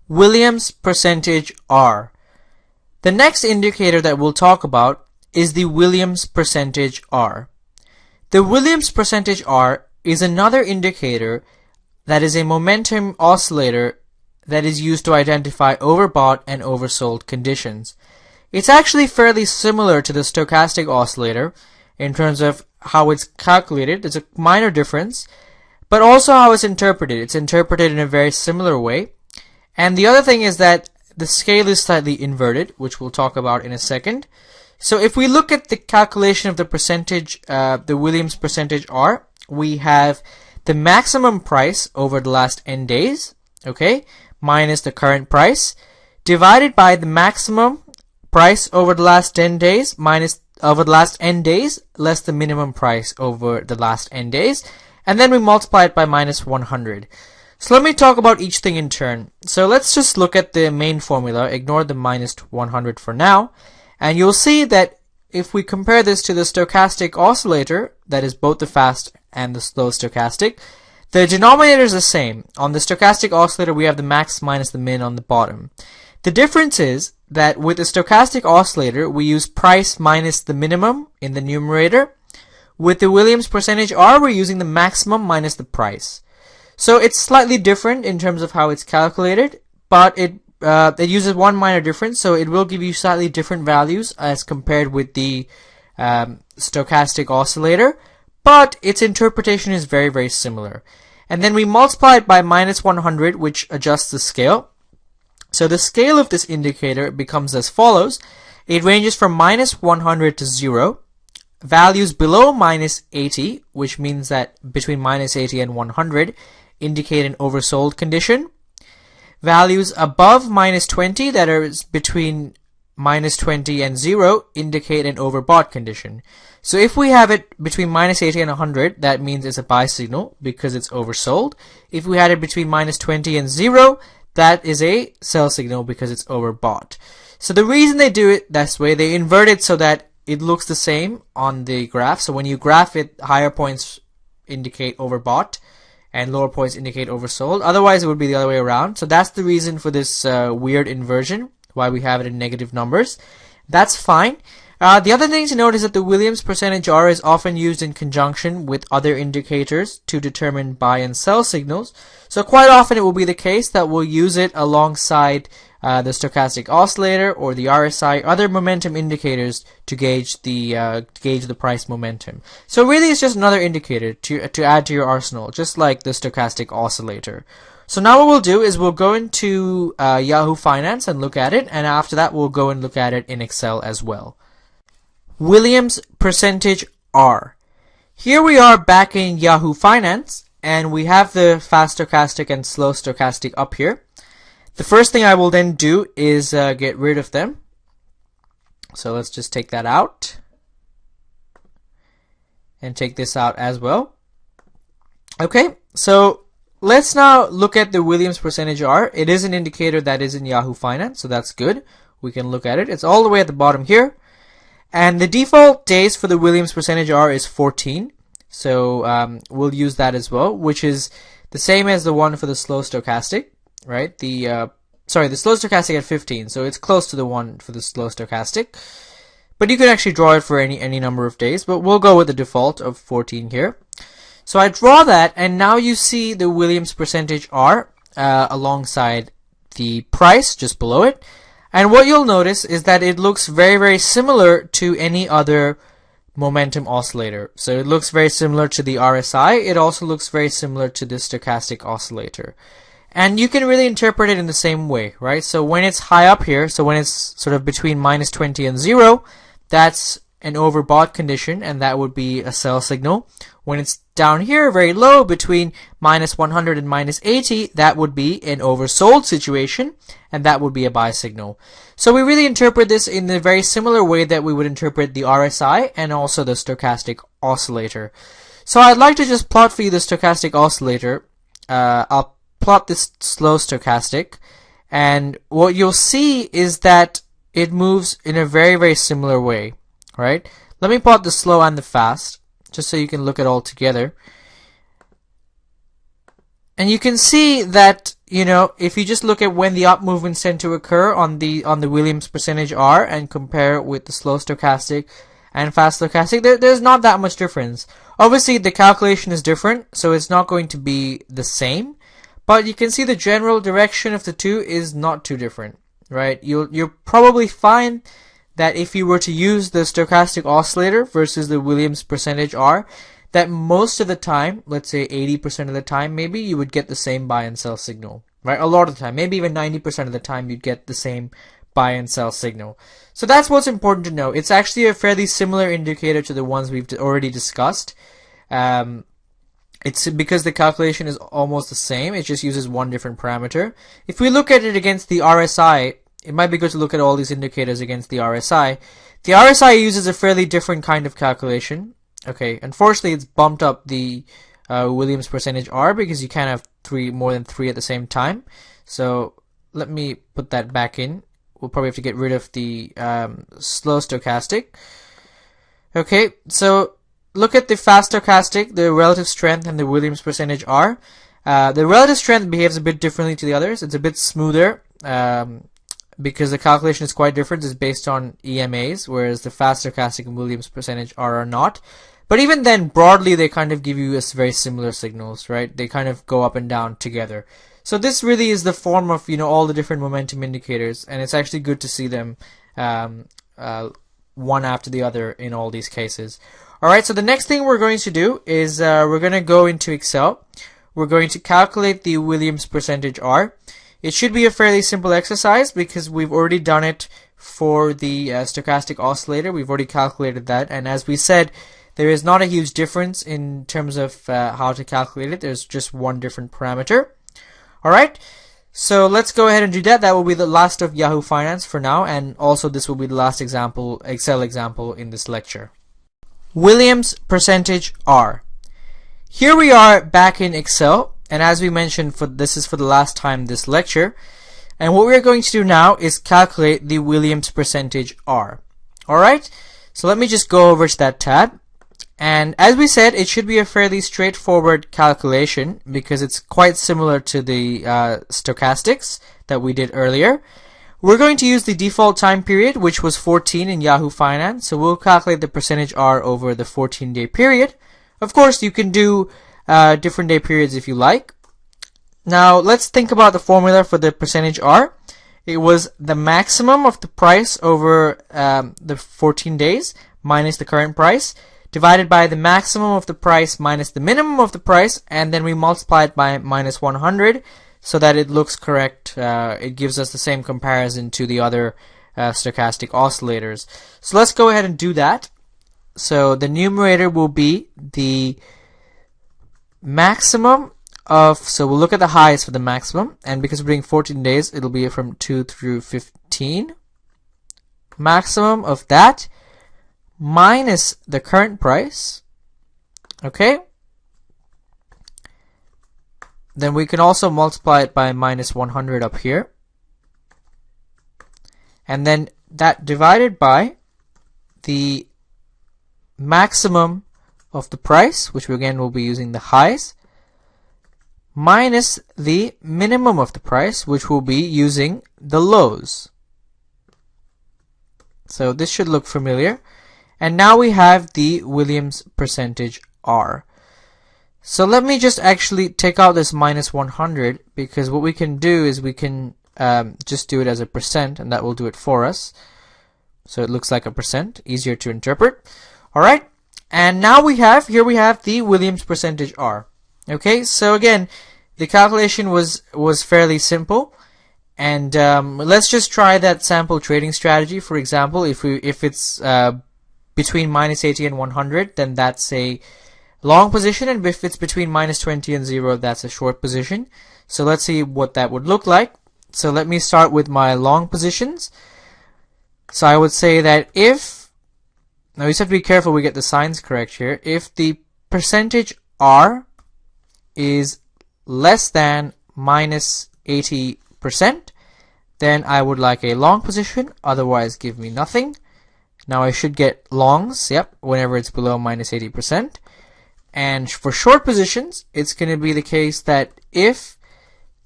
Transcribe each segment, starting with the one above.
Williams percentage R. The next indicator that we'll talk about is the Williams percentage R. The Williams percentage R is another indicator that is a momentum oscillator that is used to identify overbought and oversold conditions. It's actually fairly similar to the stochastic oscillator in terms of how it's calculated. There's a minor difference, but also how it's interpreted. It's interpreted in a very similar way. And the other thing is that the scale is slightly inverted, which we'll talk about in a second. So if we look at the calculation of the percentage, the Williams percentage R, we have the maximum price over the last n days, okay, minus the current price, divided by the maximum price over the last 10 days minus over the last n days less the minimum price over the last n days, and then we multiply it by minus 100. So let me talk about each thing in turn. So let's just look at the main formula, ignore the minus 100 for now, and you'll see that if we compare this to the stochastic oscillator, that is both the fast and the slow stochastic, the denominator is the same. On the stochastic oscillator we have the max minus the min on the bottom. The difference is that with the stochastic oscillator we use price minus the minimum in the numerator. With the Williams percentage R we're using the maximum minus the price. So it's slightly different in terms of how it's calculated, but it uses one minor difference, so it will give you slightly different values as compared with the stochastic oscillator, but its interpretation is very, very similar. And then we multiply it by minus 100, which adjusts the scale. So the scale of this indicator becomes as follows. It ranges from minus 100 to 0. Values below minus 80, which means that between minus 80 and 100, indicate an oversold condition. Values above minus 20, that is between minus 20 and 0, indicate an overbought condition. So if we have it between minus 80 and 100, that means it's a buy signal because it's oversold. If we had it between minus 20 and 0, that is a sell signal because it's overbought. So the reason they do it this way, they invert it so that it looks the same on the graph. So when you graph it, higher points indicate overbought and lower points indicate oversold. Otherwise it would be the other way around. So that's the reason for this weird inversion, why we have it in negative numbers. That's fine. The other thing to note is that the Williams percentage R is often used in conjunction with other indicators to determine buy and sell signals. So quite often it will be the case that we'll use it alongside the stochastic oscillator or the RSI, other momentum indicators to gauge the price momentum. So really it's just another indicator to add to your arsenal, just like the stochastic oscillator. So now what we'll do is we'll go into Yahoo Finance and look at it, and after that we'll go and look at it in Excel as well. Williams percentage R. Here we are back in Yahoo Finance, and we have the fast stochastic and slow stochastic up here. The first thing I will then do is get rid of them. So let's just take that out and take this out as well. Okay, so let's now look at the Williams percentage R. It is an indicator that is in Yahoo Finance, so that's good. We can look at it. It's all the way at the bottom here. And the default days for the Williams percentage R is 14. So we'll use that as well, which is the same as the one for the slow stochastic, right? The slow stochastic at 15, so it's close to the one for the slow stochastic. But you can actually draw it for any number of days, but we'll go with the default of 14 here. So I draw that, and now you see the Williams percentage R alongside the price just below it. And what you'll notice is that it looks very, very similar to any other momentum oscillator. So it looks very similar to the RSI. It also looks very similar to the stochastic oscillator. And you can really interpret it in the same way, right? So when it's high up here, so when it's sort of between minus 20 and 0, that's an overbought condition, and that would be a sell signal. When it's down here, very low, between minus 100 and minus 80, that would be an oversold situation, and that would be a buy signal. So we really interpret this in a very similar way that we would interpret the RSI and also the stochastic oscillator. So I'd like to just plot for you the stochastic oscillator. I'll plot this slow stochastic, and what you'll see is that it moves in a very, very similar way, right? Let me plot the slow and the fast, just so you can look at all together. And you can see that if you just look at when the up movements tend to occur on the Williams percentage R and compare it with the slow stochastic and fast stochastic, there's not that much difference. Obviously, the calculation is different, so it's not going to be the same, but you can see the general direction of the two is not too different, right? You'll probably find that if you were to use the stochastic oscillator versus the Williams percentage R, that most of the time, let's say 80% of the time, maybe you would get the same buy and sell signal, right? A lot of the time, maybe even 90% of the time, you'd get the same buy and sell signal. So that's what's important to know. It's actually a fairly similar indicator to the ones we've already discussed. It's because the calculation is almost the same. It just uses one different parameter. If we look at it against the RSI, it might be good to look at all these indicators against the RSI. The RSI uses a fairly different kind of calculation. Okay, unfortunately, it's bumped up the Williams percentage R because you can't have more than three at the same time. So let me put that back in. We'll probably have to get rid of the slow stochastic. Okay, so look at the fast stochastic, the relative strength, and the Williams percentage R. The relative strength behaves a bit differently to the others. It's a bit smoother because the calculation is quite different. It's based on EMAs, whereas the fast stochastic and Williams percentage R are not. But even then, broadly, they kind of give you very similar signals, right? They kind of go up and down together. So this really is the form of, all the different momentum indicators, and it's actually good to see them one after the other in all these cases. Alright, so the next thing we're going to do is we're going to go into Excel. We're going to calculate the Williams percentage R. It should be a fairly simple exercise because we've already done it for the stochastic oscillator. We've already calculated that, and as we said, there is not a huge difference in terms of how to calculate it. There's just one different parameter. Alright, so let's go ahead and do that. That will be the last of Yahoo Finance for now, and also this will be the last example, Excel example in this lecture. Williams percentage R. Here we are back in Excel, and as we mentioned, this is for the last time this lecture, and what we're going to do now is calculate the Williams percentage R. Alright, so let me just go over to that tab. And as we said, it should be a fairly straightforward calculation because it's quite similar to the stochastics that we did earlier. We're going to use the default time period, which was 14 in Yahoo Finance, so we'll calculate the percentage R over the 14-day period. Of course, you can do different day periods if you like. Now, let's think about the formula for the percentage R. It was the maximum of the price over the 14 days minus the current price, divided by the maximum of the price minus the minimum of the price, and then we multiply it by minus 100 so that it looks correct. It gives us the same comparison to the other stochastic oscillators. So let's go ahead and do that. So the numerator will be the maximum of, so we'll look at the highs for the maximum, and because we're doing 14 days, it'll be from 2 through 15. Maximum of that minus the current price. Okay, then we can also multiply it by minus 100 up here, and then that divided by the maximum of the price, which again will be using the highs, minus the minimum of the price, which will be using the lows. So this should look familiar. And now we have the Williams percentage R. So let me just actually take out this minus 100, because what we can do is we can just do it as a percent, and that will do it for us. So it looks like a percent, easier to interpret. Alright, and now we have the Williams percentage R. Okay, so again, the calculation was fairly simple, and let's just try that sample trading strategy. For example, if it's between minus 80 and 100, then that's a long position, and if it's between minus 20 and 0, that's a short position. So let's see what that would look like. So let me start with my long positions. So I would say that if, now we just have to be careful we get the signs correct here, if the percentage R is less than minus 80%, then I would like a long position, otherwise give me nothing. Now I should get longs, yep, whenever it's below minus 80%. And for short positions, it's going to be the case that if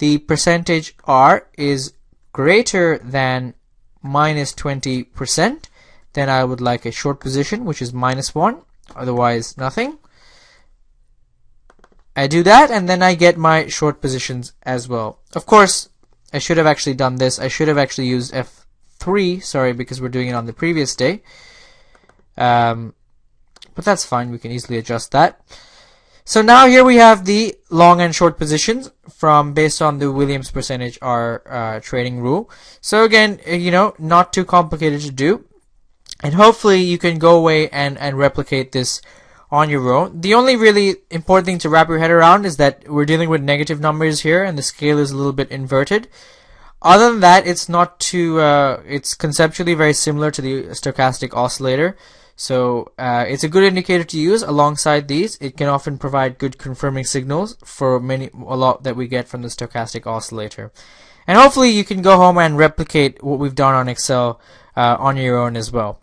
the percentage R is greater than minus 20%, then I would like a short position, which is -1, otherwise nothing. I do that, and then I get my short positions as well. Of course, I should have actually done this. I should have actually used F3, sorry, because we're doing it on the previous day. But that's fine, we can easily adjust that. So now here we have the long and short positions based on the Williams percentage R trading rule. So again, not too complicated to do. And hopefully you can go away and replicate this on your own. The only really important thing to wrap your head around is that we're dealing with negative numbers here and the scale is a little bit inverted. Other than that, it's not too, it's conceptually very similar to the stochastic oscillator. So it's a good indicator to use alongside these. It can often provide good confirming signals for a lot that we get from the stochastic oscillator. And hopefully you can go home and replicate what we've done on Excel on your own as well.